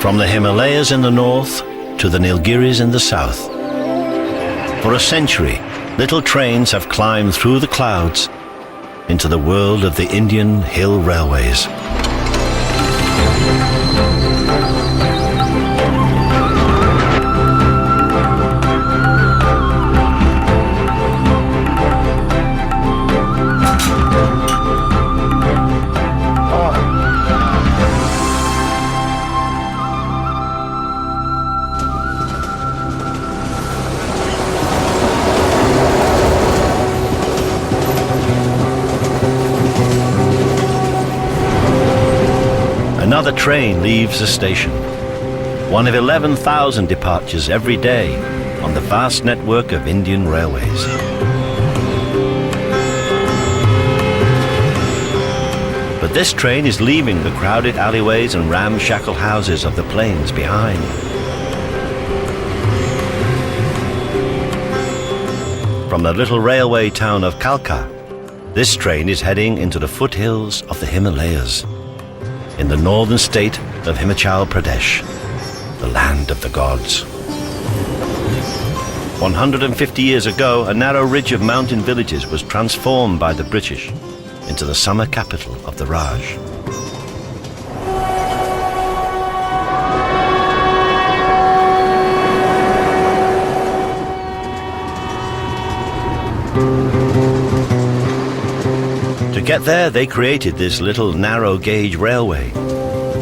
From the Himalayas in the north to the Nilgiris in the south. For a century, little trains have climbed through the clouds into the world of the Indian hill railways. Another train leaves the station, one of 11,000 departures every day on the vast network of Indian railways. But this train is leaving the crowded alleyways and ramshackle houses of the plains behind. From the little railway town of Kalka, this train is heading into the foothills of the Himalayas, in the northern state of Himachal Pradesh, the land of the gods. 150 years ago, a narrow ridge of mountain villages was transformed by the British into the summer capital of the Raj. To get there, they created this little narrow-gauge railway.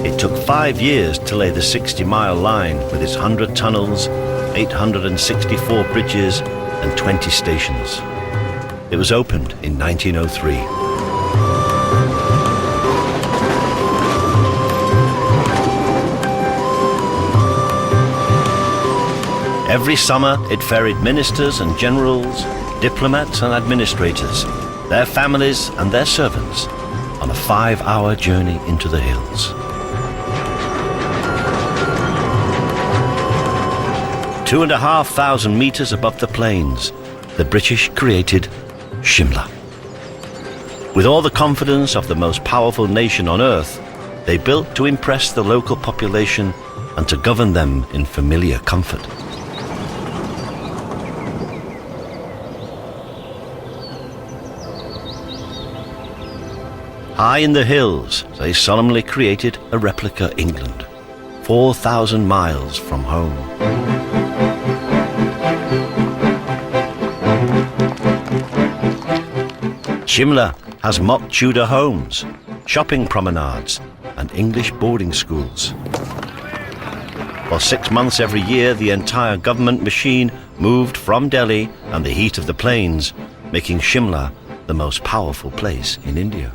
It took 5 years to lay the 60-mile line with its 100 tunnels, 864 bridges, and 20 stations. It was opened in 1903. Every summer, it ferried ministers and generals, diplomats and administrators, their families and their servants, on a 5-hour journey into the hills. 2,500 meters above the plains, the British created Shimla. With all the confidence of the most powerful nation on earth, they built to impress the local population and to govern them in familiar comfort. High in the hills, they solemnly created a replica England, 4,000 miles from home. Shimla has mock Tudor homes, shopping promenades, and English boarding schools. For 6 months every year, the entire government machine moved from Delhi and the heat of the plains, making Shimla the most powerful place in India.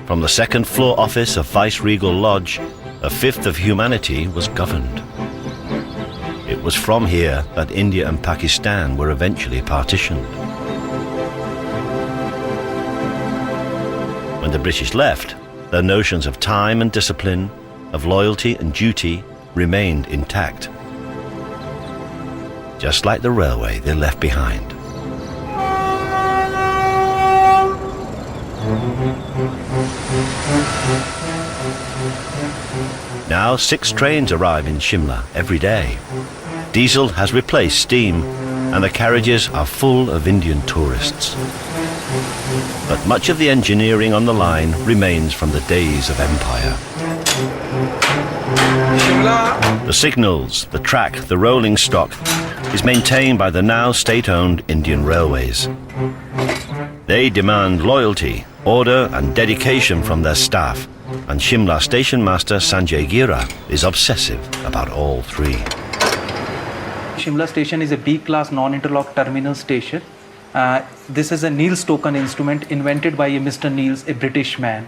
From the second-floor office of Viceregal Lodge, a fifth of humanity was governed. It was from here that India and Pakistan were eventually partitioned. When the British left, their notions of time and discipline, of loyalty and duty, remained intact, just like the railway they left behind. Now 6 trains arrive in Shimla every day. Diesel has replaced steam, and the carriages are full of Indian tourists. But much of the engineering on the line remains from the days of empire. The signals, the track, the rolling stock is maintained by the now state-owned Indian Railways. They demand loyalty, order and dedication from their staff, and Shimla Station Master Sanjay is obsessive about all 3. Shimla Station is a B-class non-interlock terminal station. This is a Niels token instrument invented by a Mr. Niels, a British man.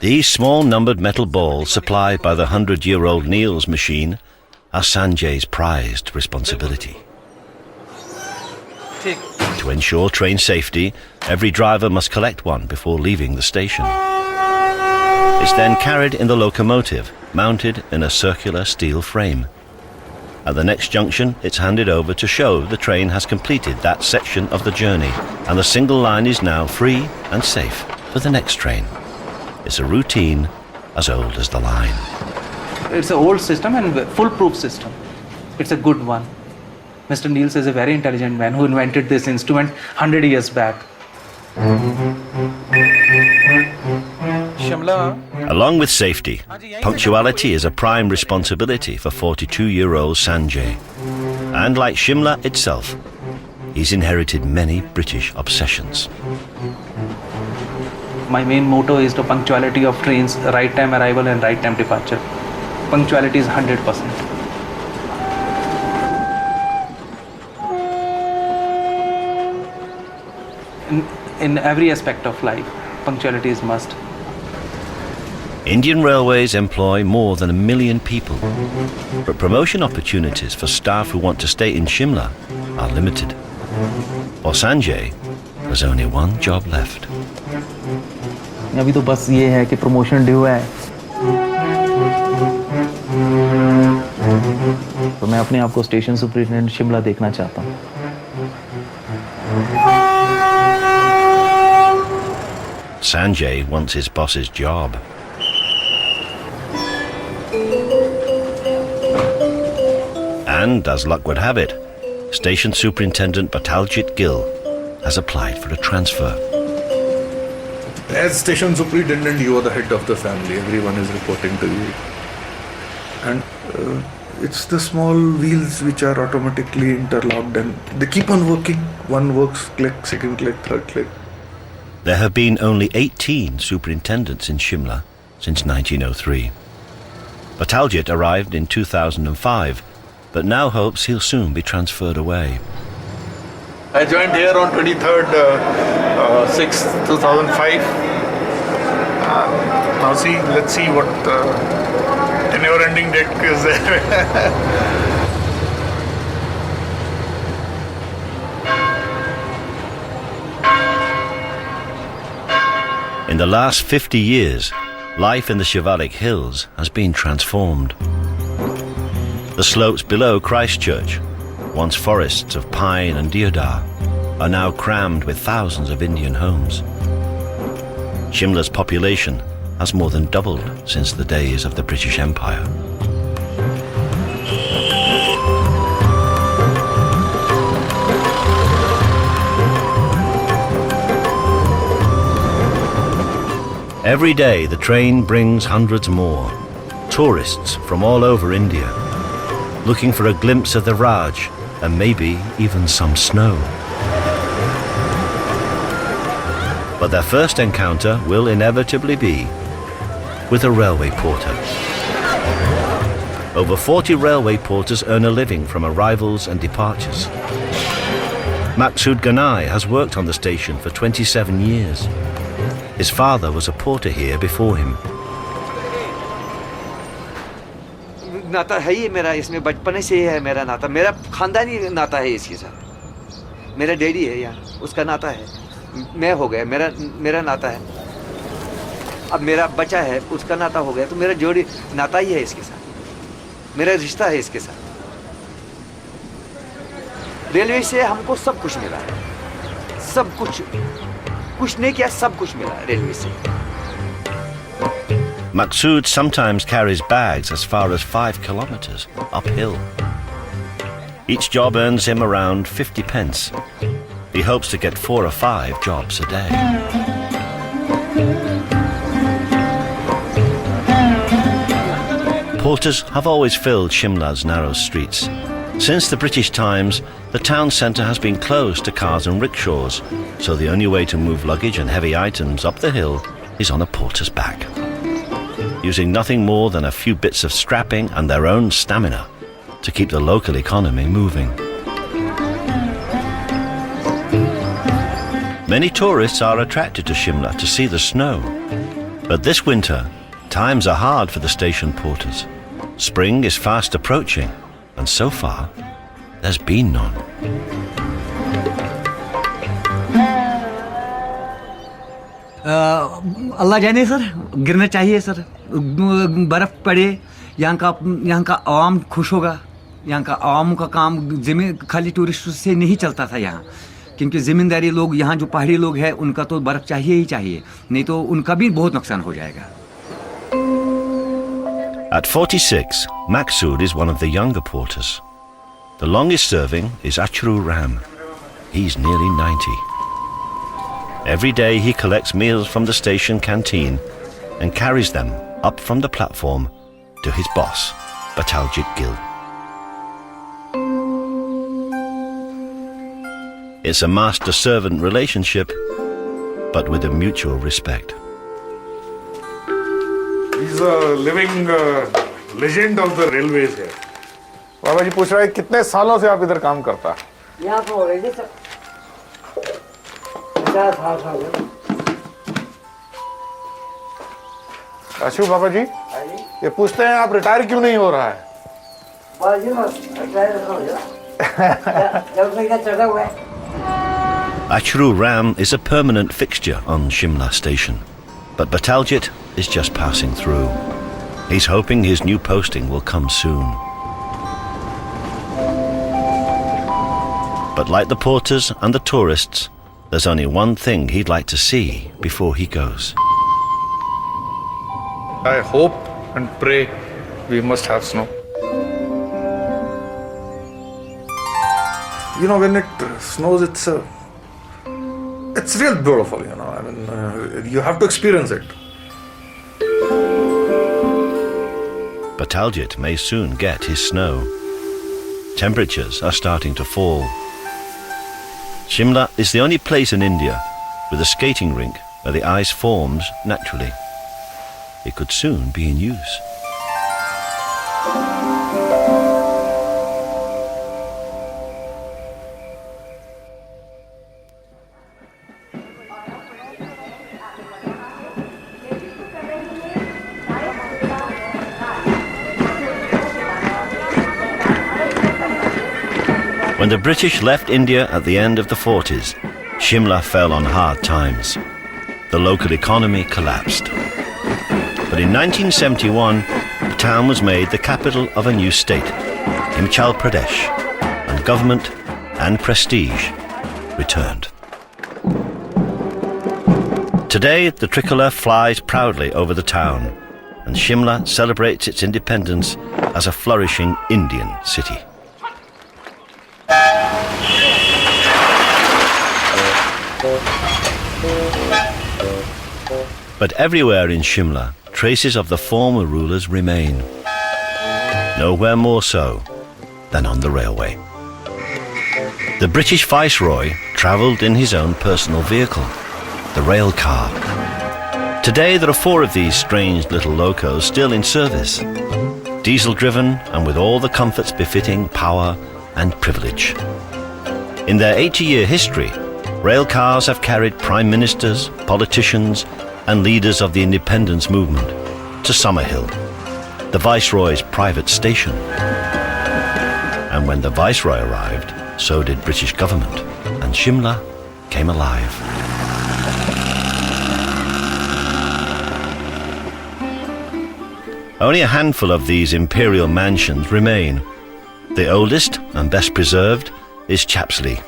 These small numbered metal balls supplied by the 100-year-old Niels machine are Sanjay's prized responsibility. To ensure train safety, every driver must collect one before leaving the station. It's then carried in the locomotive, mounted in a circular steel frame. At the next junction, it's handed over to show the train has completed that section of the journey, and the single line is now free and safe for the next train. It's a routine as old as the line. It's an old system and foolproof system. It's a good one. Mr. Niels is a very intelligent man who invented this instrument 100 years back. Shimla. Along with safety, punctuality is a prime responsibility for 42-year-old Sanjay. And like Shimla itself, he's inherited many British obsessions. My main motto is the punctuality of trains, right time arrival and right time departure. Punctuality is 100%. In every aspect of life, punctuality is must. Indian Railways employ more than 1 million people, but promotion opportunities for staff who want to stay in Shimla are limited. For Sanjay, there's only one job left. अभी तो बस ये है कि promotion due है, तो मैं अपने आप को स्टेशन सुपरिटेंडेंट शिमला देखना चाहता हूँ. Sanjay wants his boss's job. And, as luck would have it, Station Superintendent Bataljit has applied for a transfer. As station superintendent, you are the head of the family. Everyone is reporting to you. And it's the small wheels which are automatically interlocked and they keep on working. One works, click, second click, third click. There have been only 18 superintendents in Shimla since 1903. Bataljit arrived in 2005, but now hopes he'll soon be transferred away. I joined here on 23rd 6th 2005. Now let's see what tenure-ending date is there. In the last 50 years, life in the Shivalik Hills has been transformed. The slopes below Christchurch, once forests of pine and deodar, are now crammed with thousands of Indian homes. Shimla's population has more than doubled since the days of the British Empire. Every day the train brings hundreds more, tourists from all over India, looking for a glimpse of the Raj and maybe even some snow. But their first encounter will inevitably be with a railway porter. Over 40 railway porters earn a living from arrivals and departures. Maqsood has worked on the station for 27 years. His father was a porter here before him. नाता है ही मेरा, इसमें बचपन से ही है मेरा नाता, मेरा खानदानी नाता है इसके साथ. मेरा डैडी है यहाँ, उसका नाता है. मैं हो गया, मेरा नाता है. अब मेरा बच्चा है, उसका नाता हो गया, तो मेरा जोड़ी नाता ही है इसके साथ, मेरा रिश्ता है इसके साथ. रेलवे से हमको सब कुछ मिला है, सब कुछ नहीं किया, सब कुछ मिला रेलवे से. Maqsood sometimes carries bags as far as 5 kilometers uphill. Each job earns him around 50 pence. He hopes to get 4 or 5 jobs a day. Porters have always filled Shimla's narrow streets. Since the British times, the town centre has been closed to cars and rickshaws, so the only way to move luggage and heavy items up the hill is on a porter's back, using nothing more than a few bits of strapping and their own stamina to keep the local economy moving. Many tourists are attracted to Shimla to see the snow, but this winter, times are hard for the station porters. Spring is fast approaching, and so far, there's been none. अल्लाह जाने sir, गिरना चाहिए sir, बर्फ़ पड़े, यहाँ का आवाम खुश होगा. यहाँ का आवाम का काम खाली टूरिस्ट से नहीं चलता था यहाँ, क्योंकि ज़मींदारी लोग, यहाँ जो पहाड़ी लोग हैं, उनका तो बर्फ़ चाहिए ही चाहिए, नहीं तो उनका भी बहुत नुकसान हो जाएगा. At 46, Maqsood is one of the younger porters. The longest serving is Achru Ram. He's nearly 90. Every day he collects meals from the station canteen and carries them up from the platform to his boss, Bataljit Gill. It's a master-servant relationship, but with a mutual respect. He's a living legend of the railways here. बाबा जी पूछ रहा है कितने सालों से आप इधर काम करता है? यहाँ तो हो रही है सर 50 साल आशु बाबा जी ये पूछते हैं आप रिटायर क्यों नहीं हो रहा है? बाजी बस रिटायर हो जा जब से क्या चढ़ा हुआ है Achru Ram is a permanent fixture on Shimla Station, but Bataljit is just passing through. He's hoping his new posting will come soon. But like the porters and the tourists, there's only one thing he'd like to see before he goes. I hope and pray we must have snow. You know, when it snows, it's real beautiful, you know. I mean, you have to experience it. Bataljit may soon get his snow. Temperatures are starting to fall. Shimla is the only place in India with a skating rink where the ice forms naturally. It could soon be in use. When the British left India at the end of the 40s, Shimla fell on hard times. The local economy collapsed. But in 1971, the town was made the capital of a new state, Himachal Pradesh, and government and prestige returned. Today, the tricolour flies proudly over the town, and Shimla celebrates its independence as a flourishing Indian city. But everywhere in Shimla, traces of the former rulers remain. Nowhere more so than on the railway. The British Viceroy travelled in his own personal vehicle, the rail car. Today there are 4 of these strange little locos still in service, diesel-driven and with all the comforts befitting power and privilege. In their 80-year history, rail cars have carried prime ministers, politicians, and leaders of the independence movement to Summerhill, the Viceroy's private station. And when the Viceroy arrived, so did British government, and Shimla came alive. Only a handful of these imperial mansions remain. The oldest and best preserved is Chapsley.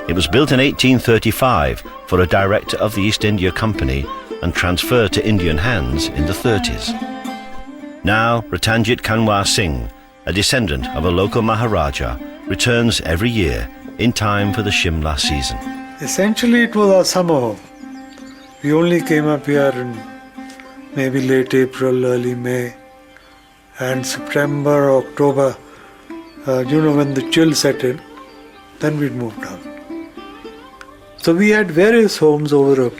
It was built in 1835 for a director of the East India Company and transferred to Indian hands in the 30s. Now, Ratanjit Kanwar Singh, a descendant of a local Maharaja, returns every year in time for the Shimla season. Essentially, it was our summer home. We only came up here in maybe late April, early May, and September, October, when the chill set in, then we'd moved out. So we had various homes over a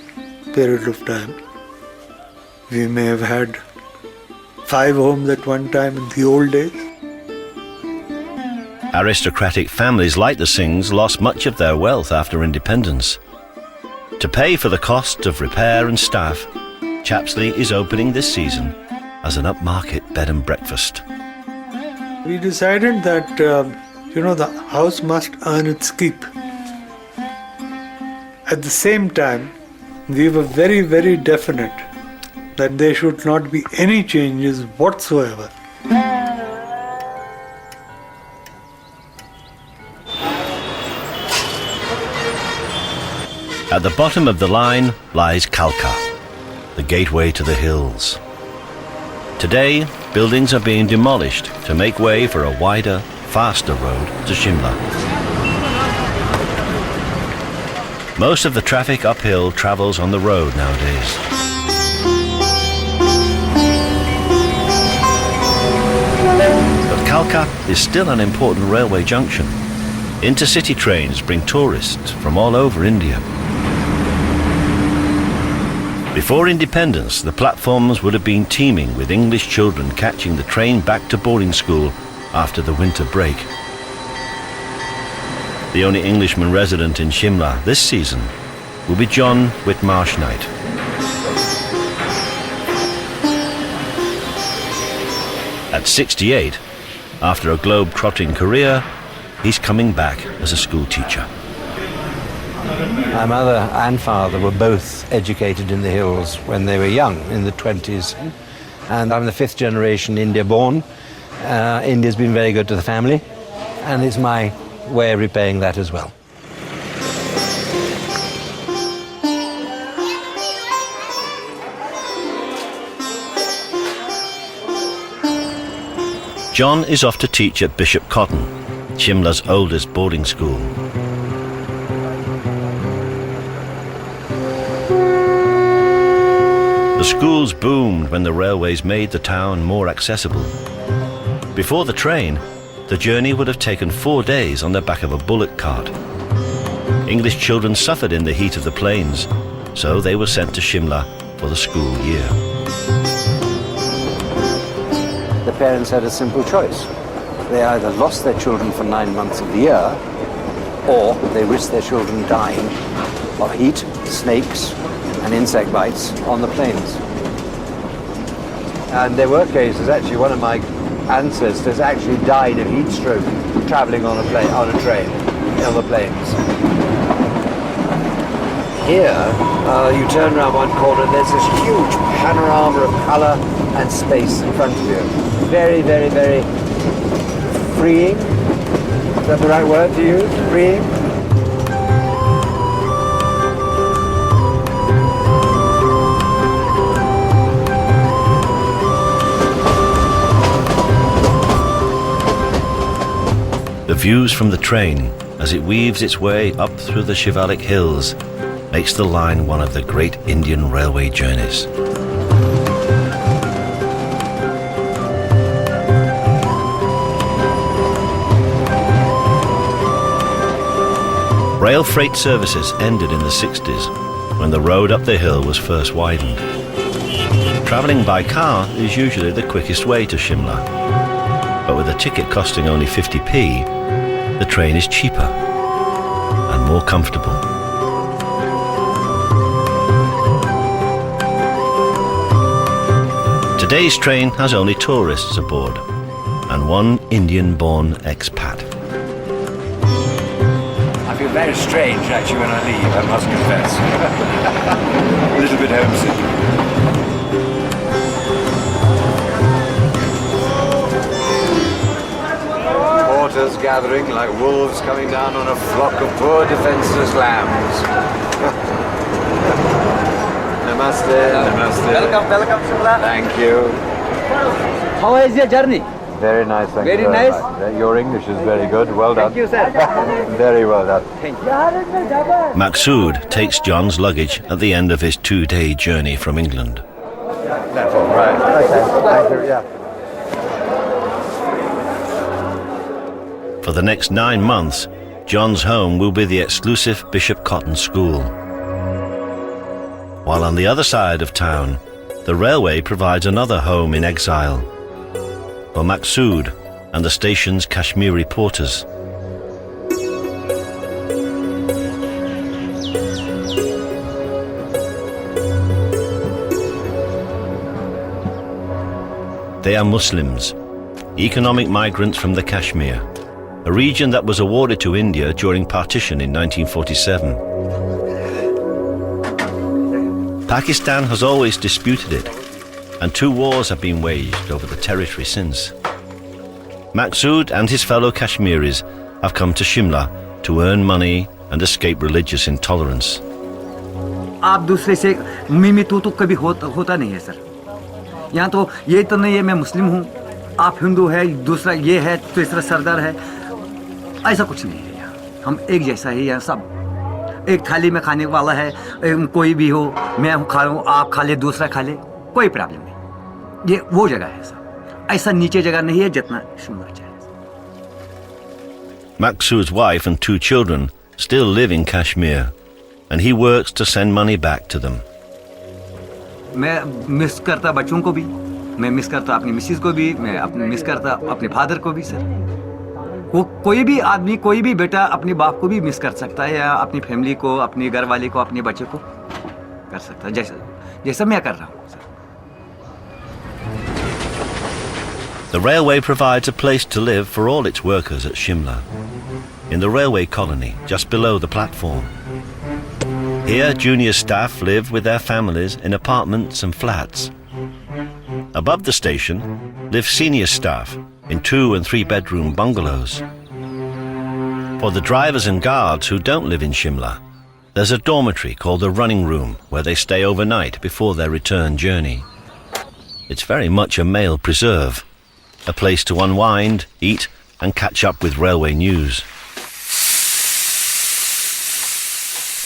period of time. We may have had 5 homes at one time in the old days. Aristocratic families like the Singhs lost much of their wealth after independence. To pay for the cost of repair and staff, Chapsley is opening this season as an upmarket bed and breakfast. We decided that, the house must earn its keep. At the same time, we were very, very definite that there should not be any changes whatsoever. At the bottom of the line lies Kalka, the gateway to the hills. Today, buildings are being demolished to make way for a wider, faster road to Shimla. Most of the traffic uphill travels on the road nowadays. But Kalka is still an important railway junction. Intercity trains bring tourists from all over India. Before independence, the platforms would have been teeming with English children catching the train back to boarding school after the winter break. The only Englishman resident in Shimla this season will be John Whitmarsh-Knight. At 68, after a globe-trotting career, he's coming back as a school teacher. My mother and father were both educated in the hills when they were young, in the 20s. And I'm the fifth generation India born. India's been very good to the family, and it's my way of repaying that as well. John is off to teach at Bishop Cotton, Shimla's oldest boarding school. The schools boomed when the railways made the town more accessible. Before the train, the journey would have taken 4 days on the back of a bullock cart. English children suffered in the heat of the plains, so they were sent to Shimla for the school year. The parents had a simple choice. They either lost their children for 9 months of the year, or they risked their children dying of heat, snakes, and insect bites on the plains. And there were cases, actually, one of my ancestors actually died of heat stroke traveling on a train on the plains. Here, you turn around one corner, there's this huge panorama of color and space in front of you. Very, very, very freeing. Is that the right word to use? Freeing? The views from the train, as it weaves its way up through the Shivalik hills, makes the line one of the great Indian railway journeys. Rail freight services ended in the 60s, when the road up the hill was first widened. Travelling by car is usually the quickest way to Shimla, but with a ticket costing only 50p, the train is cheaper and more comfortable. Today's train has only tourists aboard and one Indian-born expat. I feel very strange actually when I leave, I must confess. A little bit homesick. Porters gathering like wolves coming down on a flock of poor defenseless lambs. Namaste, namaste. Welcome, Shimla. Thank you. How is your journey? Very nice, thank you Very very nice. much. Your English is very good, well done. Thank you, sir. Very well done. Maqsood takes John's luggage at the end of his 2-day journey from England. That's all right. Okay, thank you, yeah. For the next 9 months, John's home will be the exclusive Bishop Cotton School. While on the other side of town, the railway provides another home in exile for Maqsood and the station's Kashmiri porters. They are Muslims, economic migrants from the Kashmir, a region that was awarded to India during partition in 1947. Pakistan has always disputed it, and 2 wars have been waged over the territory since. Maqsood and his fellow Kashmiris have come to Shimla to earn money and escape religious intolerance. आप दूसरे से मिमी तू कभी होता नहीं है sir. यहाँ तो ये तो नहीं है मैं मुस्लिम हूँ, आप हिंदू है, दूसरा ये है, तीसरा सरदार है, ऐसा कुछ नहीं है यहाँ। हम एक जैसा है यहाँ, सब एक थाली में खाने वाला है। कोई भी हो, मैं खा रहा हूँ, आप खा ले, दूसरा खा ले, कोई प्रॉब्लम नहीं। ये वो जगह है सर, ऐसा नीचे जगह नहीं है जितना शिमला है। Maqsood's wife and 2 children still live in Kashmir, and he works to send money back to them. मैं मिस करता बच्चों को भी, मैं मिस करता अपनी मिसेस को भी, मैं मिस करता अपने फादर को भी सर। कोई भी आदमी, कोई भी बेटा अपने बाप को भी मिस कर सकता है, या अपनी फैमिली को, अपने घर वाले को, अपने बच्चे को कर सकता है, जैसा मैं कर रहा हूँ sir. The railway provides a place to live for all its workers at Shimla, in the railway colony just below the platform. Here, junior staff live with their families in apartments and flats. Above the station live senior staff in 2- and 3-bedroom bungalows. For the drivers and guards who don't live in Shimla, there's a dormitory called the running room where they stay overnight before their return journey. It's very much a male preserve, a place to unwind, eat, and catch up with railway news.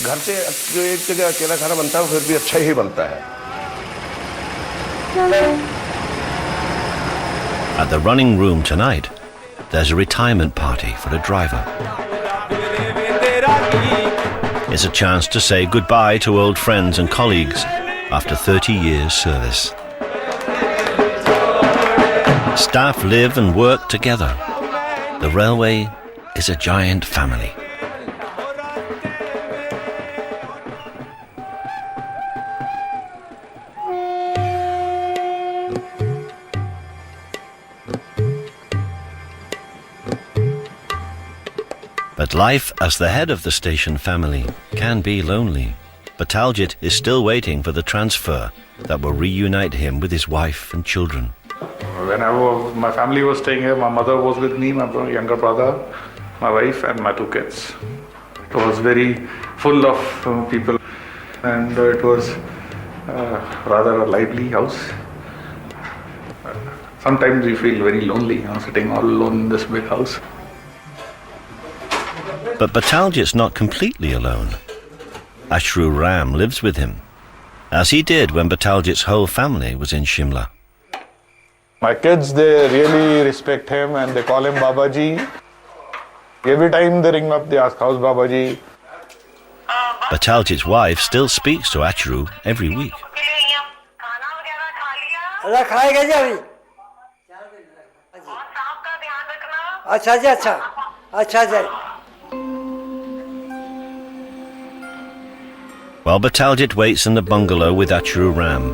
घर से जो एक जगह अकेला खाना बनता है, फिर भी अच्छा ही बनता है। At the running room tonight, there's a retirement party for a driver. It's a chance to say goodbye to old friends and colleagues after 30 years' service. Staff live and work together. The railway is a giant family. But life as the head of the station family can be lonely. Bataljit is still waiting for the transfer that will reunite him with his wife and children. When my family was staying here, my mother was with me, my younger brother, my wife, and my 2 kids. It was very full of people, and it was rather a lively house. Sometimes you feel very lonely, sitting all alone in this big house. But Bataljit's not completely alone. Ashru Ram lives with him, as he did when Bataljit's whole family was in Shimla. My kids, they really respect him and they call him Babaji. Every time they ring up, they ask, how's Babaji? Bataljit's wife still speaks to Ashru every week. While Bataljit waits in the bungalow with Ashru Ram,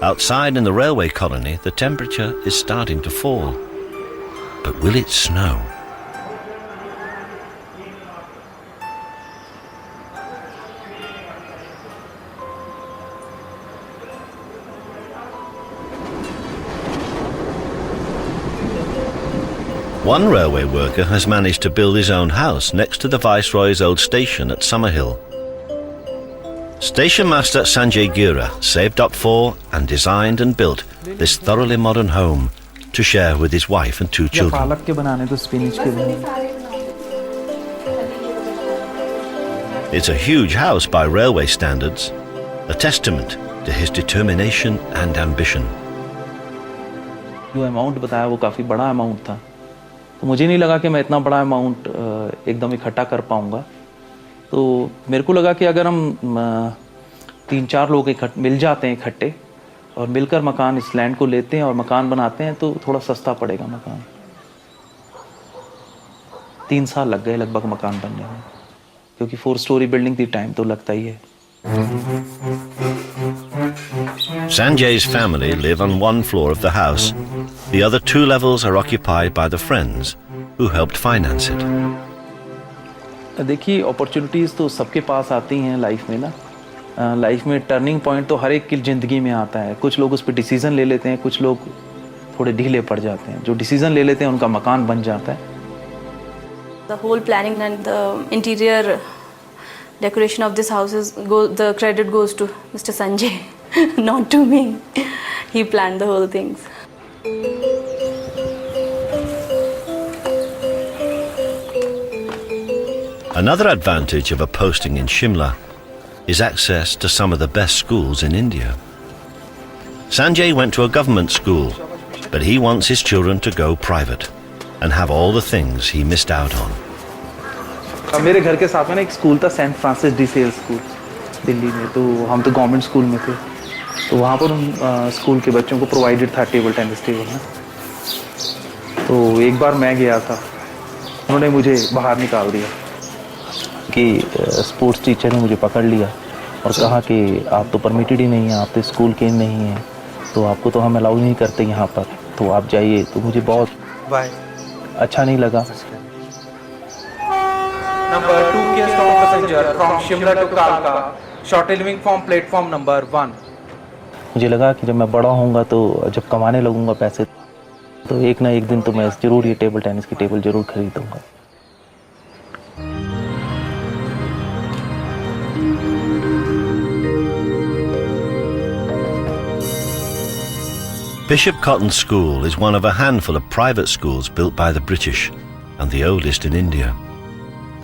outside in the railway colony, the temperature is starting to fall. But will it snow? One railway worker has managed to build his own house next to the Viceroy's old station at Summerhill. Station Master Sanjay saved up for and designed and built this thoroughly modern home to share with his wife and 2 children. पालक के बनाने तो spinach के बनाने। It's a huge house by railway standards, a testament to his determination and ambition. जो amount बताया वो काफ़ी बड़ा अमाउंट था, तो मुझे नहीं लगा कि मैं इतना बड़ा अमाउंट एकदम इकट्ठा कर पाऊँगा। तो मेरे को लगा कि अगर हम 3-4 लोग मिल जाते हैं इकट्ठे और मिलकर मकान इस लैंड को लेते हैं और मकान बनाते हैं तो थोड़ा सस्ता पड़ेगा मकान। 3 साल लग गए लगभग मकान बनने में, क्योंकि 4 स्टोरी बिल्डिंग थी, टाइम तो लगता ही है। Sanjay's family live on 1 floor of the house. The other 2 levels are occupied by the friends who helped finance it. देखिए, अपॉर्चुनिटीज़ तो सबके पास आती हैं लाइफ में ना। लाइफ में टर्निंग पॉइंट तो हर एक की ज़िंदगी में आता है। कुछ लोग उस पर डिसीज़न ले लेते हैं, कुछ लोग थोड़े ढीले पड़ जाते हैं। जो डिसीज़न ले लेते हैं उनका मकान बन जाता है। The whole planning and the interior decoration of this house the credit goes to Mr. Sanjay, not to me. He planned the whole things. Another advantage of a posting in Shimla is access to some of the best schools in India. Sanjay went to a government school, but he wants his children to go private and have all the things he missed out on. मेरे घर के साथ में ना एक school था, Saint Francis de Sales school Delhi में, तो हम तो गवर्नमेंट स्कूल में थे, तो वहाँ पर उन स्कूल के बच्चों को प्रोवाइडेड था टेबल टेनिस टेबल ना। तो एक बार मैं गया था, उन्होंने मुझे बाहर निकाल दिया कि स्पोर्ट्स टीचर ने मुझे पकड़ लिया और कहा कि आप तो परमिटेड ही नहीं हैं, आप तो स्कूल के नहीं हैं, तो आपको तो हम अलाउ नहीं करते यहाँ पर, तो आप जाइए। तो मुझे बहुत अच्छा नहीं लगा। Number 2 stop passenger from Shimla to Kalka, short leaving from platform number 1. मुझे लगा कि जब मैं बड़ा होऊंगा तो जब कमाने लगूंगा पैसे, तो एक ना एक दिन तो मैं जरूर ये टेबल टेनिस की टेबल जरूर खरीदूंगा। Bishop Cotton School is one of a handful of private schools built by the British and the oldest in India.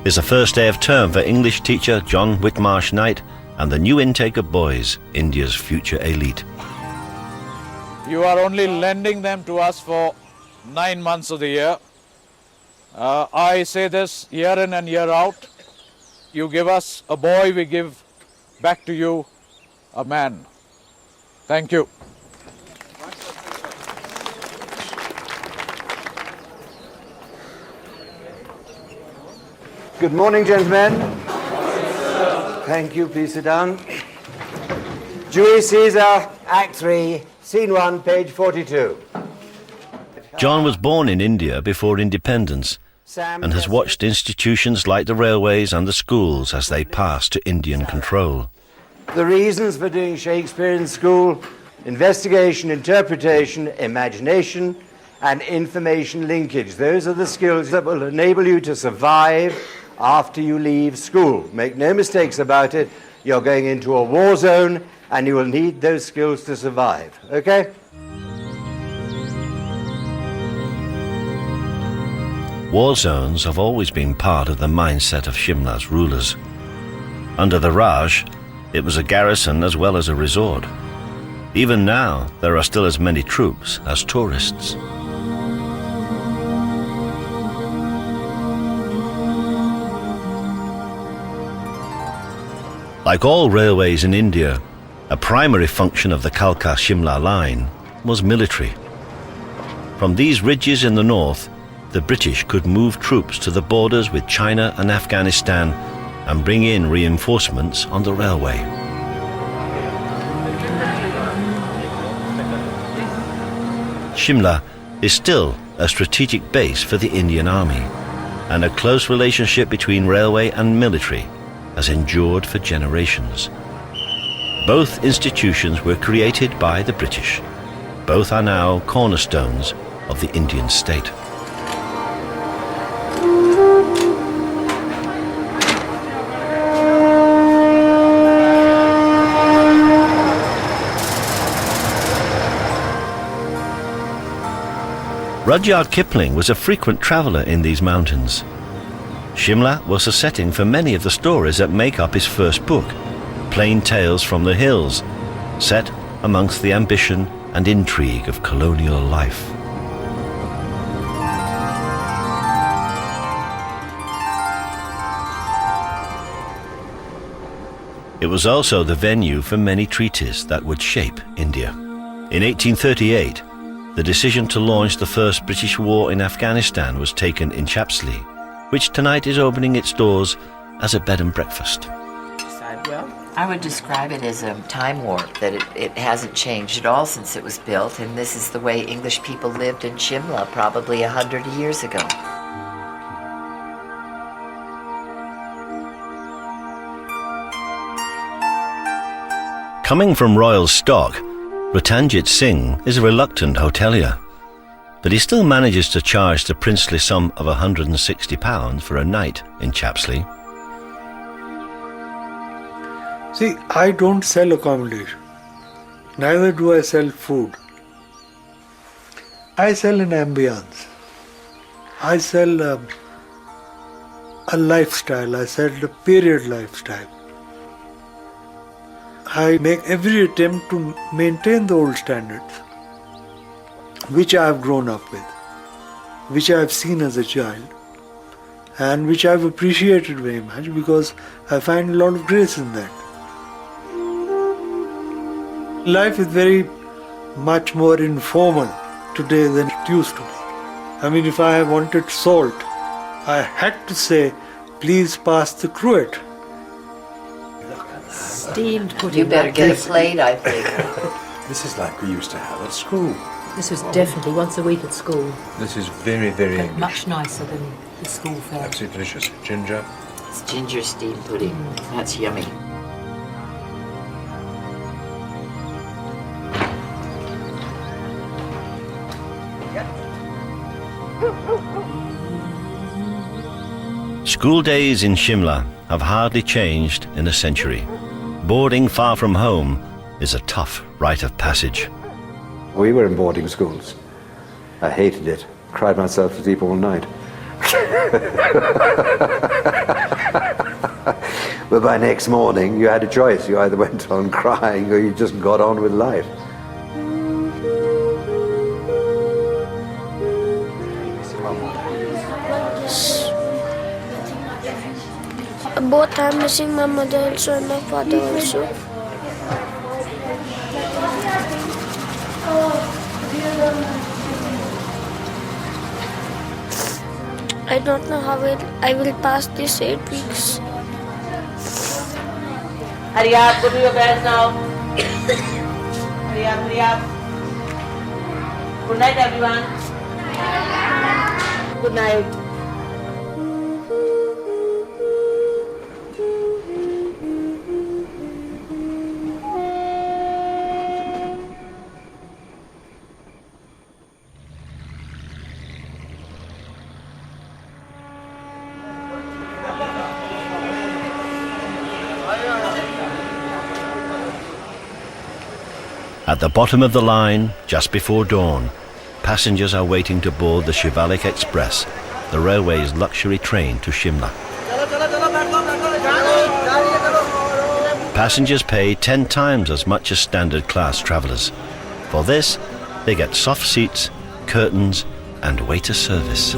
It's the first day of term for English teacher John Whitmarsh-Knight and the new intake of boys, India's future elite. You are only lending them to us for 9 months of the year. I say this year in and year out. You give us a boy, we give back to you a man. Thank you. Good morning, gentlemen. Thank you. Please sit down. Julius Caesar, Act 3, Scene 1, page 42. John was born in India before independence and has watched institutions like the railways and the schools as they pass to Indian control. The reasons for doing Shakespeare in school: investigation, interpretation, imagination, and information linkage. Those are the skills that will enable you to survive after you leave school. Make no mistakes about it. You're going into a war zone and you will need those skills to survive. Okay? War zones have always been part of the mindset of Shimla's rulers. Under the Raj, it was a garrison as well as a resort. Even now, there are still as many troops as tourists. Like all railways in India, a primary function of the Kalka-Shimla line was military. From these ridges in the north, the British could move troops to the borders with China and Afghanistan and bring in reinforcements on the railway. Shimla is still a strategic base for the Indian Army, and a close relationship between railway and military has endured for generations. Both institutions were created by the British. Both are now cornerstones of the Indian state. Rudyard Kipling was a frequent traveller in these mountains. Shimla was the setting for many of the stories that make up his first book, Plain Tales from the Hills, set amongst the ambition and intrigue of colonial life. It was also the venue for many treaties that would shape India. In 1838, the decision to launch the first British war in Afghanistan was taken in Chapsley, which tonight is opening its doors as a bed and breakfast. I would describe it as a time warp, that it hasn't changed at all since it was built, and this is the way English people lived in Shimla probably 100 years ago. Coming from royal stock, Bataljit Singh is a reluctant hotelier, but he still manages to charge the princely sum of £160 for a night in Chapsley. See, I don't sell accommodation. Neither do I sell food. I sell an ambience. I sell a lifestyle. I sell a period lifestyle. I make every attempt to maintain the old standards, which I have grown up with, which I have seen as a child, and which I have appreciated very much because I find a lot of grace in that. Life is very much more informal today than it used to be. I mean, if I wanted salt, I had to say, please pass the cruet. Steamed pudding. You better get a plate, I think. This is like we used to have at school. This was definitely once a week at school. This is very, very But English. much nicer than the school fare. Absolutely delicious. Ginger. It's ginger steamed pudding. That's yummy. School days in Shimla have hardly changed in a century. Boarding far from home is a tough rite of passage. We were in boarding schools. I hated it. Cried myself to sleep all night. But by next morning, you had a choice. You either went on crying or you just got on with life. Both I'm missing my mother also and my father also. I don't know how I will pass these 8 weeks. Hurry up, go to your beds now. Hurry up, hurry up. Good night, everyone. Good night. At the bottom of the line, just before dawn, passengers are waiting to board the Shivalik Express, the railway's luxury train to Shimla. Passengers pay 10 times as much as standard class travellers. For this, they get soft seats, curtains, and waiter service.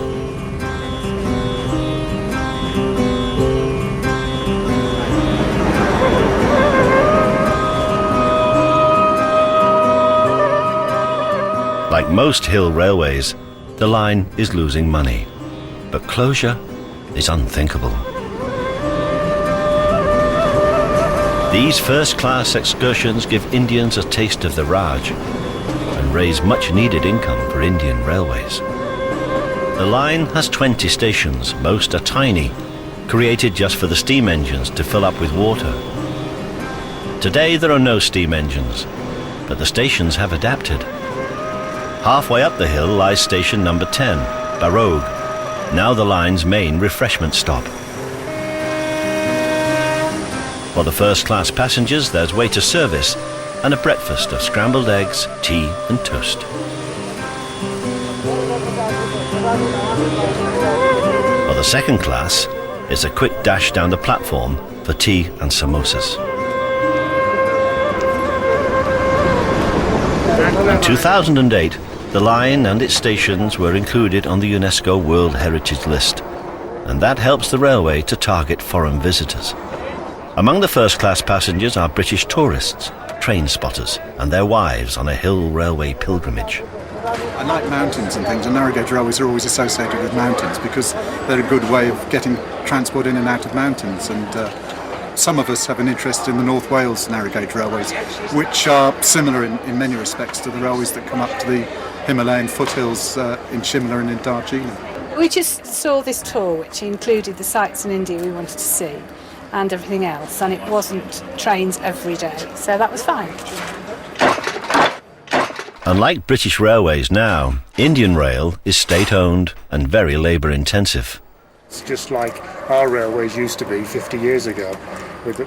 Like most hill railways, the line is losing money, but closure is unthinkable. These first-class excursions give Indians a taste of the Raj and raise much-needed income for Indian railways. The line has 20 stations, most are tiny, created just for the steam engines to fill up with water. Today there are no steam engines, but the stations have adapted. Halfway up the hill lies station number 10, Barog, now the line's main refreshment stop. For the first-class passengers, there's waiter service and a breakfast of scrambled eggs, tea and toast. For the second class, it's a quick dash down the platform for tea and samosas. In 2008, the line and its stations were included on the UNESCO World Heritage List, and that helps the railway to target foreign visitors. Among the first-class passengers are British tourists, train spotters, and their wives on a hill railway pilgrimage. I like mountains and things, and narrow gauge railways are always associated with mountains because they're a good way of getting transport in and out of mountains. And some of us have an interest in the North Wales narrow gauge railways, which are similar in many respects to the railways that come up to the Himalayan foothills in Shimla and in Darjeeling. We just saw this tour which included the sites in India we wanted to see and everything else, and it wasn't trains every day, so that was fine. Unlike British Railways now, Indian Rail is state-owned and very labour-intensive. It's just like our railways used to be 50 years ago, with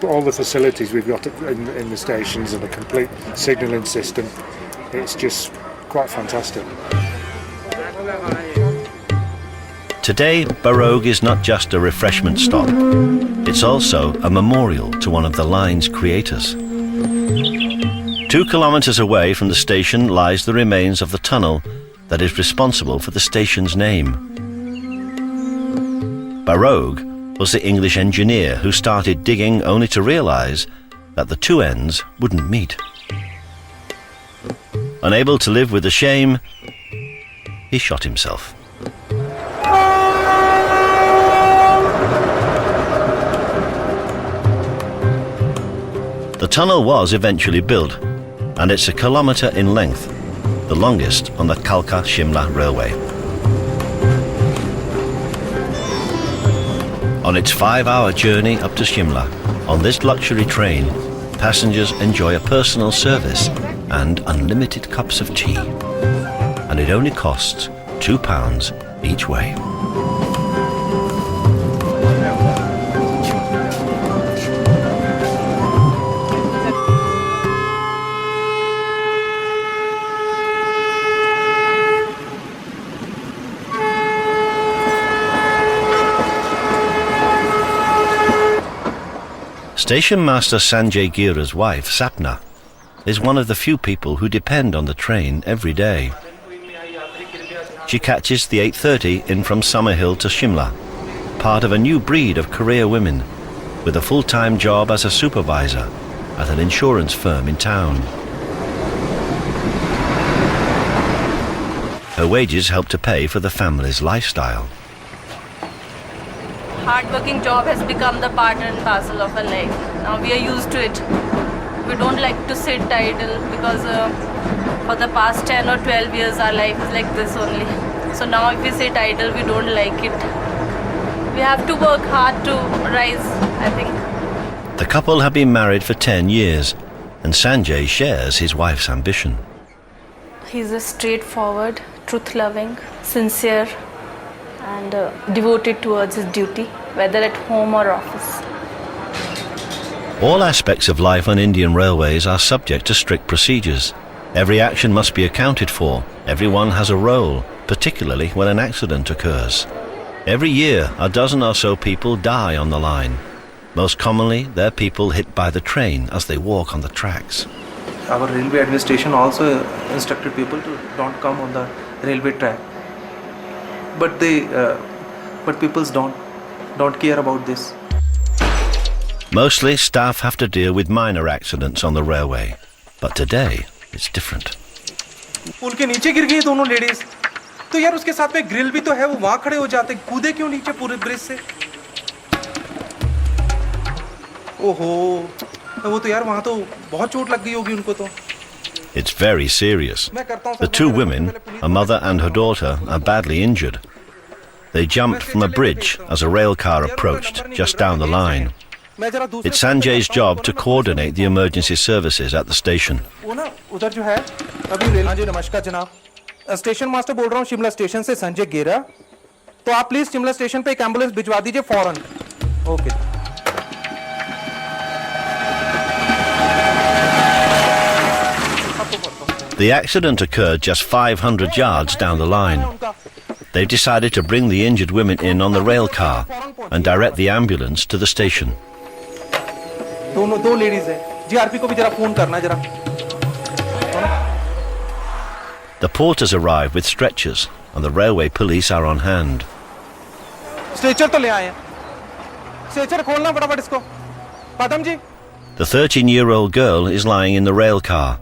all the facilities we've got in the stations and the complete signalling system. It's just quite fantastic. Today, Barogue is not just a refreshment stop. It's also a memorial to one of the line's creators. 2 kilometres away from the station lies the remains of the tunnel that is responsible for the station's name. Barogue was the English engineer who started digging only to realise that the two ends wouldn't meet. Unable to live with the shame, he shot himself. The tunnel was eventually built, and it's a kilometre in length, the longest on the Kalka-Shimla railway. On its 5-hour journey up to Shimla, on this luxury train, passengers enjoy a personal service and unlimited cups of tea. And it only costs £2 each way. Station Master Sanjay Gira's wife, Sapna, is one of the few people who depend on the train every day. She catches the 8:30 in from Summerhill to Shimla, part of a new breed of career women, with a full-time job as a supervisor at an insurance firm in town. Her wages help to pay for the family's lifestyle. Hard-working job has become the part and parcel of our life. Now we are used to it. We don't like to sit idle because for the past 10 or 12 years our life is like this only. So now if we sit idle, we don't like it. We have to work hard to rise, I think. The couple have been married for 10 years, and Sanjay shares his wife's ambition. He's a straightforward, truth-loving, sincere, and devoted towards his duty, whether at home or office. All aspects of life on Indian railways are subject to strict procedures. Every action must be accounted for. Everyone has a role, particularly when an accident occurs. Every year, a dozen or so people die on the line. Most commonly, they're people hit by the train as they walk on the tracks. Our railway administration also instructed people to don't come on the railway track. But people don't care about this. Mostly, staff have to deal with minor accidents on the railway. But today, it's different. पुल के नीचे गिर गई दोनों ladies तो यार उसके साथ में ग्रिल भी तो है वो वहां खड़े हो जाते कूदे क्यों नीचे पूरे ब्रिज से ओहो वो तो यार वहां तो बहुत चोट लग गई होगी उनको तो It's very serious. The two women, a mother and her daughter, are badly injured. They jumped from a bridge as a rail car approached just down the line. It's Sanjay's job to coordinate the emergency services at the station. वो ना उधर जो है अभी rail हाँ जी नमस्कार जनाब station master बोल रहा हूँ शिमला स्टेशन से संजय गेरा तो आप प्लीज शिमला स्टेशन पे एक एम्बुलेंस भिजवा दीजिए फौरन okay The accident occurred just 500 yards down the line. They've decided to bring the injured women in on the rail car and direct the ambulance to the station. दो ladies है GRP को भी जरा phone करना जरा The porters arrive with stretchers and the railway police are on hand. Stretcher तो ले आए हैं स्ट्रेचर खोलना फटाफट इसको पदम जी The 13-year-old girl is lying in the rail car,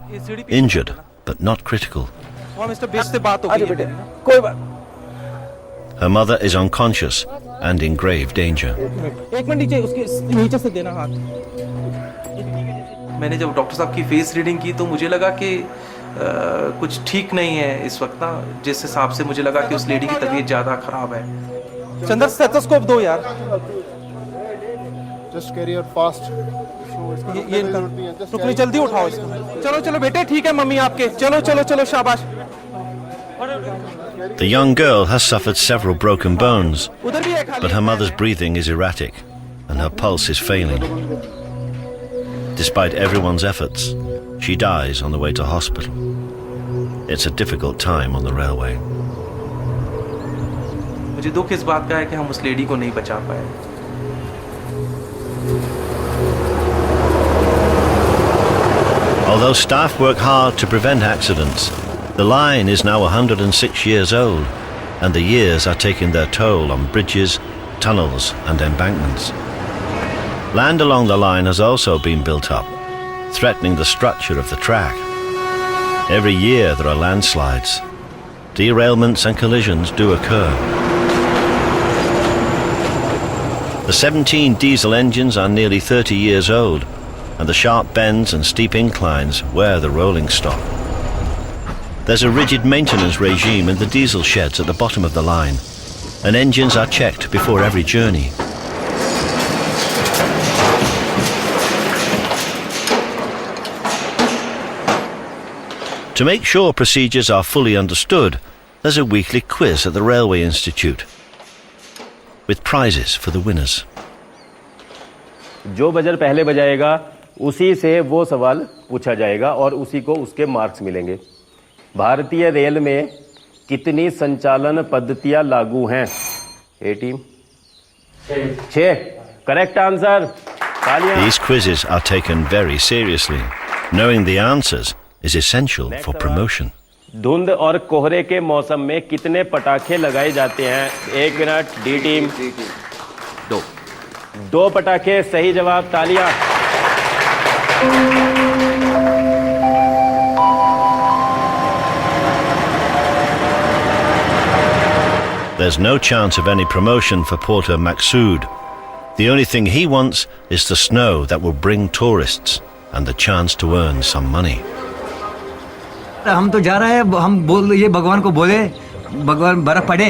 injured but not critical. वहाँ मिस्टर बेस से बात हो गई है कोई बात Her mother is unconscious and in grave danger. एक मिनट नीचे उसके नीचे से देना हाथ मैंने जब डॉक्टर साहब की फेस रीडिंग की तो मुझे लगा कि कुछ ठीक नहीं है इस वक्त ना जिस हिसाब से मुझे लगा कि उस लेडी की तबीयत ज़्यादा खराब है चंदर स्टेथोस्कोप दो यार Just carry her fast. ये रुकनी जल्दी उठाओ इसको चलो चलो बेटे ठीक है मम्मी आपके चलो चलो चलो शाबाश The young girl has suffered several broken bones, but her mother's breathing is erratic and her pulse is failing. Despite everyone's efforts, she dies on the way to hospital. It's a difficult time on the railway. मुझे दुख इस बात का है कि हम उस lady को नहीं बचा पाए. Although staff work hard to prevent accidents, the line is now 106 years old, and the years are taking their toll on bridges, tunnels and embankments. Land along the line has also been built up, threatening the structure of the track. Every year there are landslides. Derailments and collisions do occur. The 17 diesel engines are nearly 30 years old, and the sharp bends and steep inclines wear the rolling stock. There's a rigid maintenance regime in the diesel sheds at the bottom of the line, and engines are checked before every journey. To make sure procedures are fully understood, there's a weekly quiz at the Railway Institute, with prizes for the winners. जो buzzer पहले बजाएगा उसी से वो सवाल पूछा जाएगा और उसी को उसके मार्क्स मिलेंगे. भारतीय रेल में कितनी संचालन पद्धतियां लागू हैं? A team 6. Correct answer. These quizzes are taken very seriously. Knowing the answers is essential for promotion. धुंध और कोहरे के मौसम में कितने पटाखे लगाए जाते हैं? 1 मिनट. डी टीम 2 पटाखे. सही जवाब. तालियां. There's no chance of any promotion for Porter Maqsood. The only thing he wants is the snow that will bring tourists and the chance to earn some money. हम तो जा रहे हैं, हम बोल ये भगवान को बोले भगवान बर्फ पड़े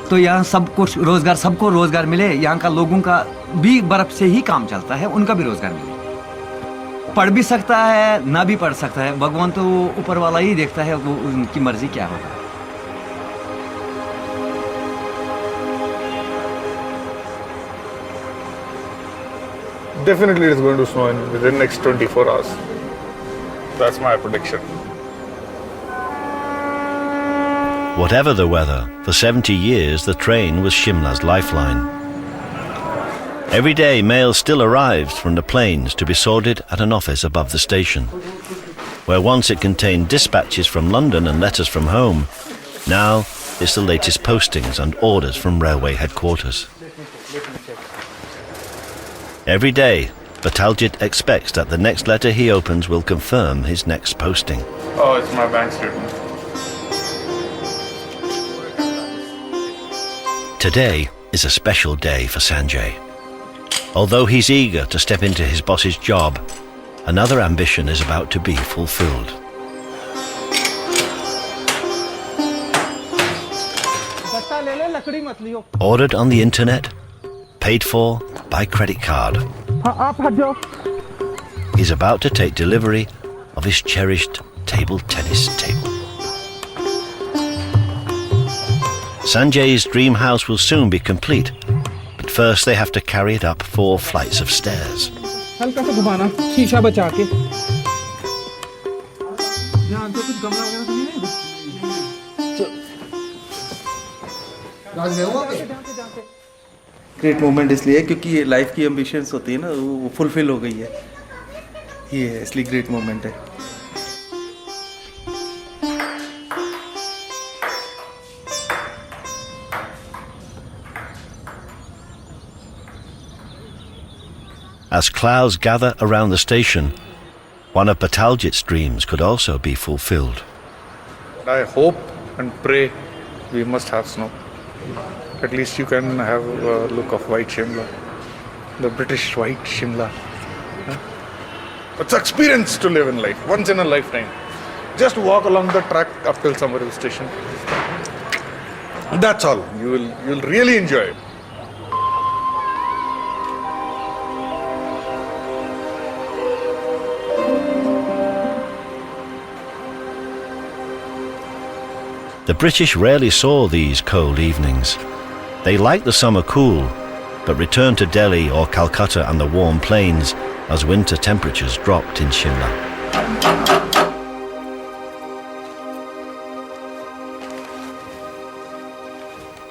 तो यहाँ सब कुछ रोजगार, सबको रोजगार मिले. यहाँ का लोगों का भी बर्फ से ही काम चलता है, उनका भी रोजगार मिले. पढ़ भी सकता है, ना भी पढ़ सकता है. भगवान तो ऊपर वाला ही देखता है, वो उनकी मर्जी क्या होगा. Definitely it's going to snow within next 24 hours. That's my prediction. Whatever the weather, for 70 years the train was Shimla's lifeline. Every day mail still arrives from the planes to be sorted at an office above the station, where once it contained dispatches from London and letters from home, now it's the latest postings and orders from railway headquarters. Every day, Bataljit expects that the next letter he opens will confirm his next posting. Oh, it's my bank statement. Today is a special day for Sanjay. Although he's eager to step into his boss's job, another ambition is about to be fulfilled. Ordered on the internet, paid for by credit card. He's about to take delivery of his cherished table tennis table. Sanjay's dream house will soon be complete, but first they have to carry it up 4 flights of stairs. हल्का सा घुमाना, शीशा बचा के. यहाँ तो कुछ गमला वगैरह तो नहीं है? ग्रेट मोमेंट इसलिए क्योंकि ये लाइफ की एम्बिशंस होती है ना, वो फुलफिल हो गई है. ये इसलिए ग्रेट मोमेंट है. As clouds gather around the station, one of Bataljit's dreams could also be fulfilled. I hope and pray we must have snow. At least you can have a look of white Shimla, the British white Shimla. It's an experience to live in life, once in a lifetime. Just walk along the track up till Summerhill Station. That's all. You'll really enjoy it. The British rarely saw these cold evenings. They liked the summer cool, but return to Delhi or Calcutta and the warm plains as winter temperatures dropped in Shimla.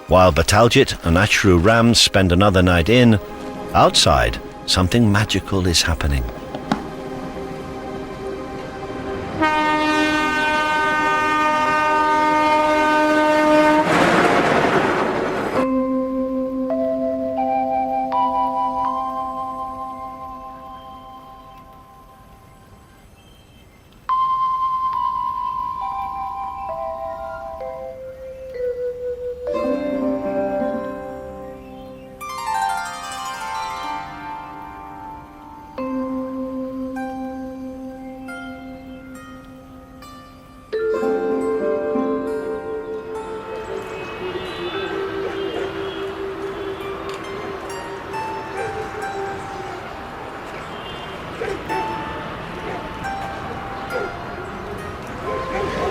While Bataljit and Ashru Ram spend another night in, outside something magical is happening.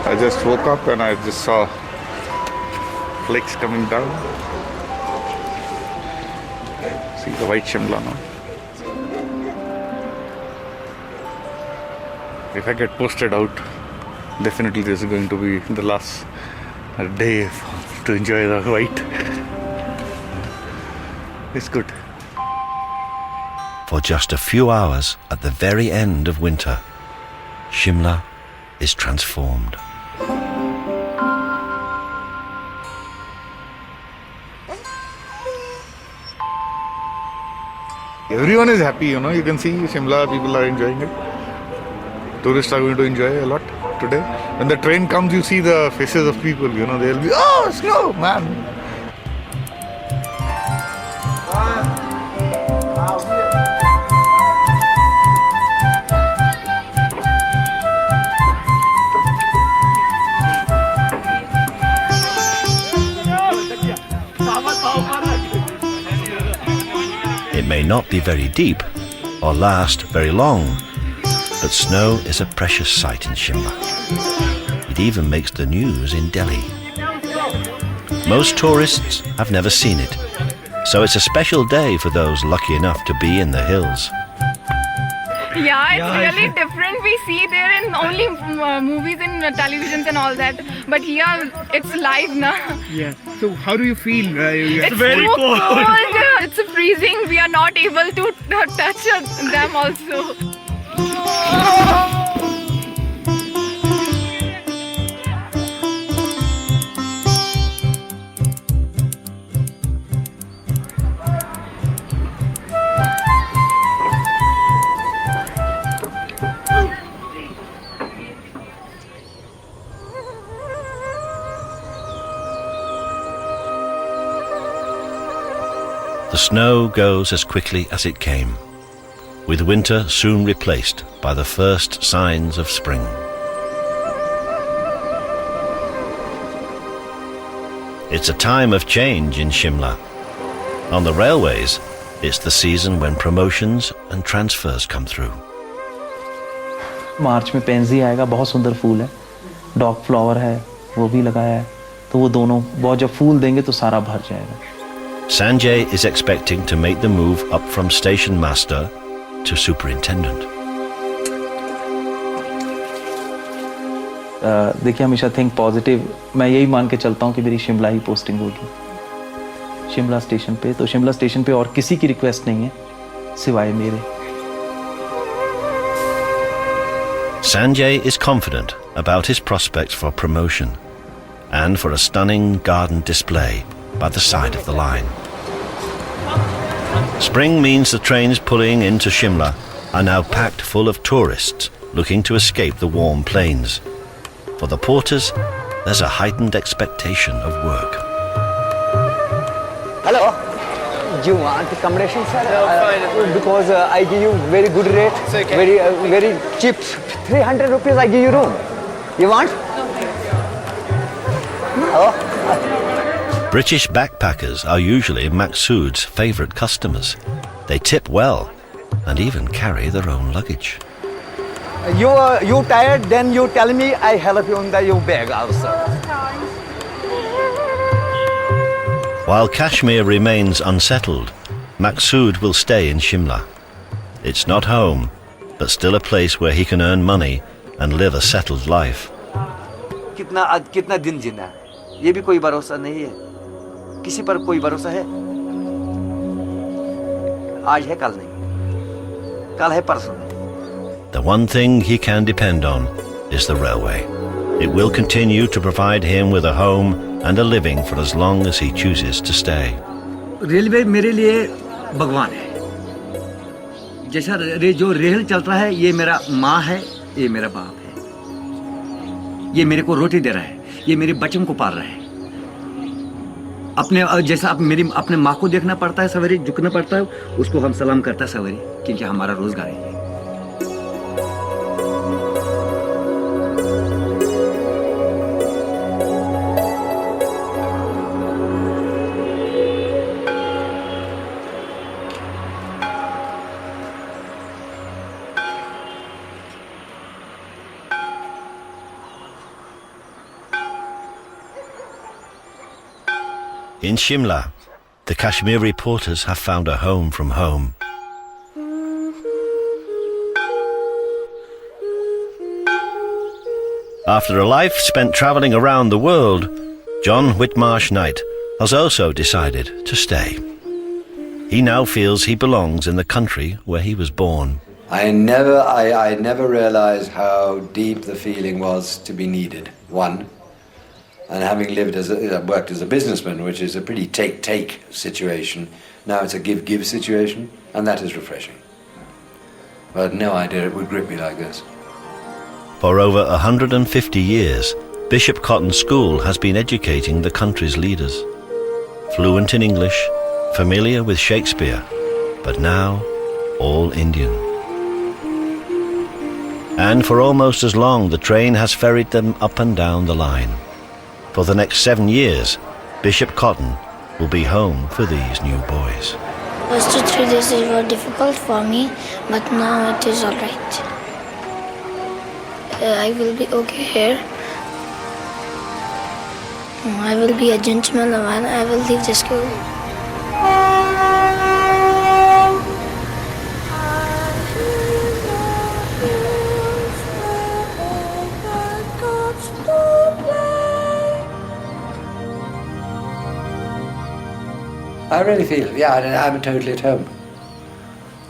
I just woke up and I just saw flakes coming down. See the white Shimla now. If I get posted out, definitely this is going to be the last day to enjoy the white. It's good. For just a few hours at the very end of winter, Shimla is transformed. Everyone is happy, you know. You can see Shimla, people are enjoying it. Tourists are going to enjoy a lot today. When the train comes, you see the faces of people, you know. They'll be, oh, snow, man. It may not be very deep or last very long, but snow is a precious sight in Shimla. It even makes the news in Delhi. Most tourists have never seen it, so it's a special day for those lucky enough to be in the hills. Yeah, it's really different. We see there in only movies and televisions and all that, but here it's live now. Yeah. So how do you feel? It's very cold. It's freezing. We are not able to touch them also. The snow goes as quickly as it came, with winter soon replaced by the first signs of spring. It's a time of change in Shimla. On the railways, it's the season when promotions and transfers come through. मार्च में pansy आएगा, बहुत सुंदर फूल है, dog flower है, वो भी लगाया है, तो वो दोनों बहुत जब फूल देंगे तो सारा भर जाएगा. Sanjay is expecting to make the move up from station master to superintendent. देखिए हमेशा थिंक पॉजिटिव. मैं यही मान के चलता हूँ कि मेरी शिमला ही पोस्टिंग होगी, शिमला स्टेशन पे. तो शिमला स्टेशन पे और किसी की रिक्वेस्ट नहीं है सिवाय मेरे. Sanjay is confident about his prospects for promotion and for a stunning garden display by the side of the line. Spring means the trains pulling into Shimla are now packed full of tourists looking to escape the warm plains. For the porters, there's a heightened expectation of work. Hello. Do you want accommodation, sir? No, fine. Because I give you very good rate. It's okay. Very cheap. 300 rupees I give you room. You want? Oh. British backpackers are usually Maqsood's favourite customers. They tip well and even carry their own luggage. You tired? Then you tell me. I help you in your bag also. While Kashmir remains unsettled, Maqsood will stay in Shimla. It's not home, but still a place where he can earn money and live a settled life. कितना दिन जीना है ये भी कोई भरोसा नहीं है किसी पर कोई भरोसा है आज है कल नहीं कल है परसों नहीं The one thing he can depend on is the railway. It will continue to provide him with a home and a living for as long as he chooses to stay. Railway मेरे लिए भगवान है जैसा जो rail चल रहा है ये मेरा माँ है ये मेरा बाप है ये मेरे को रोटी दे रहा है ये मेरे बच्चों को पाल रहा है अपने जैसा अपने माँ को देखना पड़ता है सवेरे झुकना पड़ता है उसको हम सलाम करता है सवेरे क्योंकि हमारा रोजगार है In Shimla, the Kashmir reporters have found a home from home. After a life spent travelling around the world, John Whitmarsh-Knight has also decided to stay. He now feels he belongs in the country where he was born. I never realized how deep the feeling was to be needed. One, and having worked as a businessman, which is a pretty take situation, now it's a give situation, and that is refreshing. I had no idea it would grip me like this. For over 150 years, Bishop Cotton School has been educating the country's leaders. Fluent in English, familiar with Shakespeare, but now all Indian. And for almost as long, the train has ferried them up and down the line. For the next 7 years, Bishop Cotton will be home for these new boys. First 3 days were difficult for me, but now it is alright. I will be okay here. I will be a gentleman when I will leave the school. I really feel, I'm totally at home.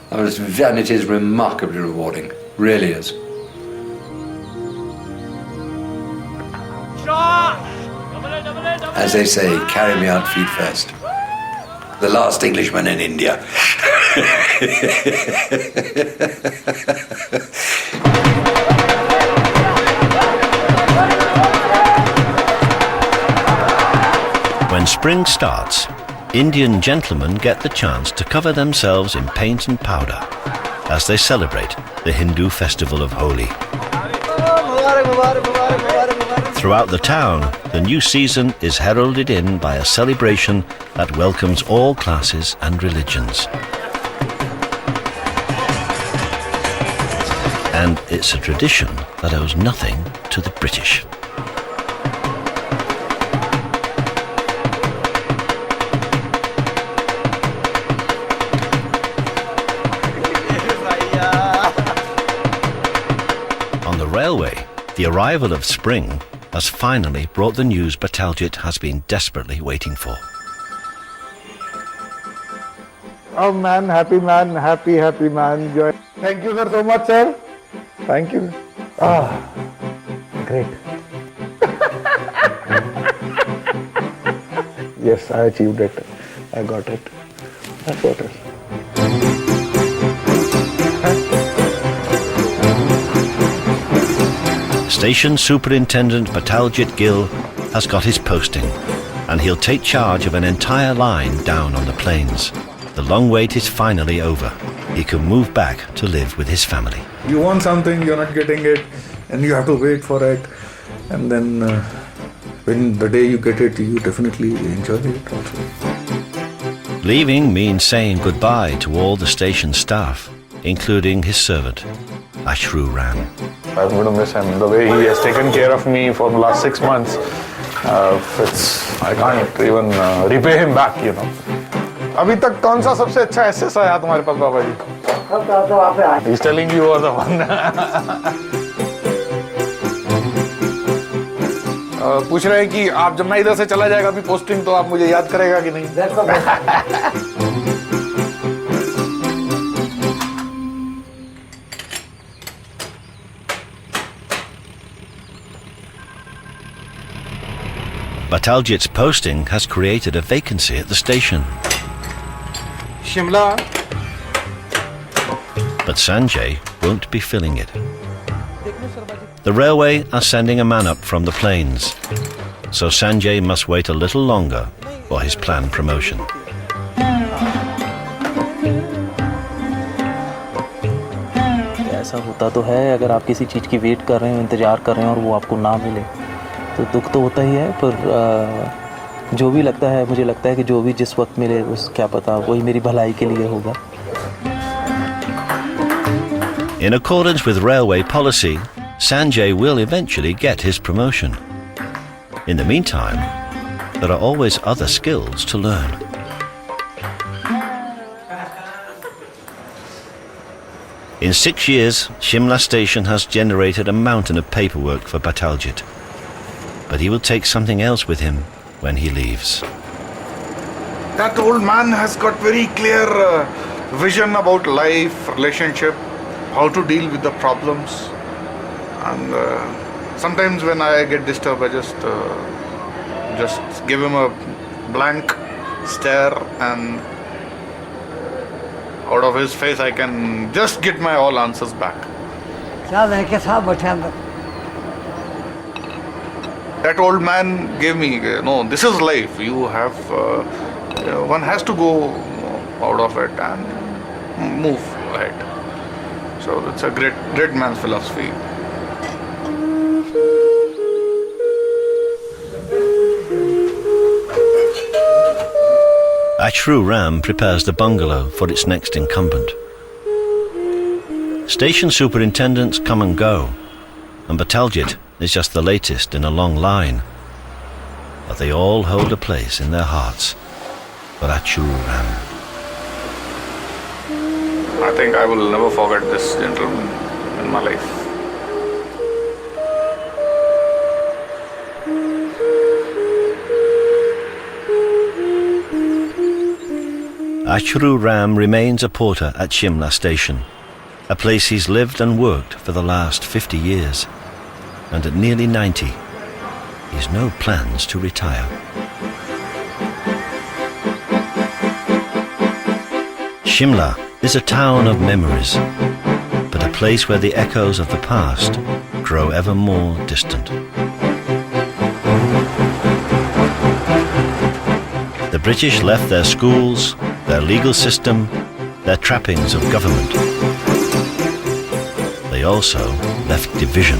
And it is remarkably rewarding, really is. As they say, carry me out feet first. The last Englishman in India. When spring starts, Indian gentlemen get the chance to cover themselves in paint and powder as they celebrate the Hindu festival of Holi. Throughout the town, the new season is heralded in by a celebration that welcomes all classes and religions. And it's a tradition that owes nothing to the British. Railway, the arrival of spring has finally brought the news Bataljit has been desperately waiting for. Oh man, happy man. Joy. Thank you so much, sir. Thank you. Great. Yes, I achieved it. I got it. Station Superintendent Bataljit Gill has got his posting, and he'll take charge of an entire line down on the plains. The long wait is finally over. He can move back to live with his family. You want something, you're not getting it, and you have to wait for it. And then when the day you get it, you definitely enjoy it also. Leaving means saying goodbye to all the station staff, including his servant, Ashru Ram. I'm going to miss him. The way he has taken care of me for the last 6 months, I can't even repay him back, you know. अभी तक कौन सा सबसे अच्छा assess आया तुम्हारे पास बाबा जी? He's telling you are the one. पूछ रहे हैं कि आप जब मैं इधर से चला जाएगा अभी पोस्टिंग तो आप मुझे याद करेगा कि नहीं? Bataljit's posting has created a vacancy at the station. Shimla. But Sanjay won't be filling it. The railway are sending a man up from the plains, so Sanjay must wait a little longer for his planned promotion. ऐसा होता तो है, अगर आप किसी चीज़ की wait कर रहे हो, इंतज़ार कर रहे हैं और वो आपको ना मिले तो दुख तो होता ही है, पर जो भी लगता है, मुझे लगता है कि जो भी जिस वक्त मिले उस क्या पता वही मेरी भलाई के लिए होगा. In accordance with railway policy, Sanjay will eventually get his promotion. In the meantime, there are always other skills to learn. In 6 years, Shimla Station has generated a mountain of paperwork for Bataljit. But he will take something else with him when he leaves. That old man has got very clear vision about life, relationship, how to deal with the problems. And sometimes when I get disturbed, I just give him a blank stare, and out of his face I can just get my all answers back. That old man gave me, no, this is life. You have, one has to go out of it and move ahead. So it's a great man's philosophy. Ashru Ram prepares the bungalow for its next incumbent. Station superintendents come and go, and Bataljit is just the latest in a long line. But they all hold a place in their hearts for Ashru Ram. I think I will never forget this gentleman in my life. Ashru Ram remains a porter at Shimla Station, a place he's lived and worked for the last 50 years. And at nearly 90, he's no plans to retire. Shimla is a town of memories, but a place where the echoes of the past grow ever more distant. The British left their schools, their legal system, their trappings of government. They also left division.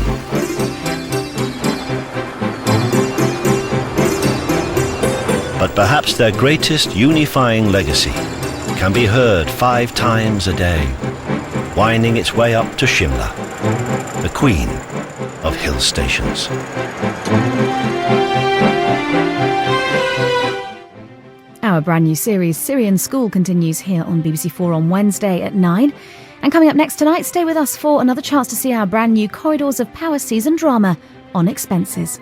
But perhaps their greatest unifying legacy can be heard 5 times a day, winding its way up to Shimla, the queen of hill stations. Our brand new series, Syrian School, continues here on BBC4 on Wednesday at 9. And coming up next tonight, stay with us for another chance to see our brand new Corridors of Power season drama on expenses.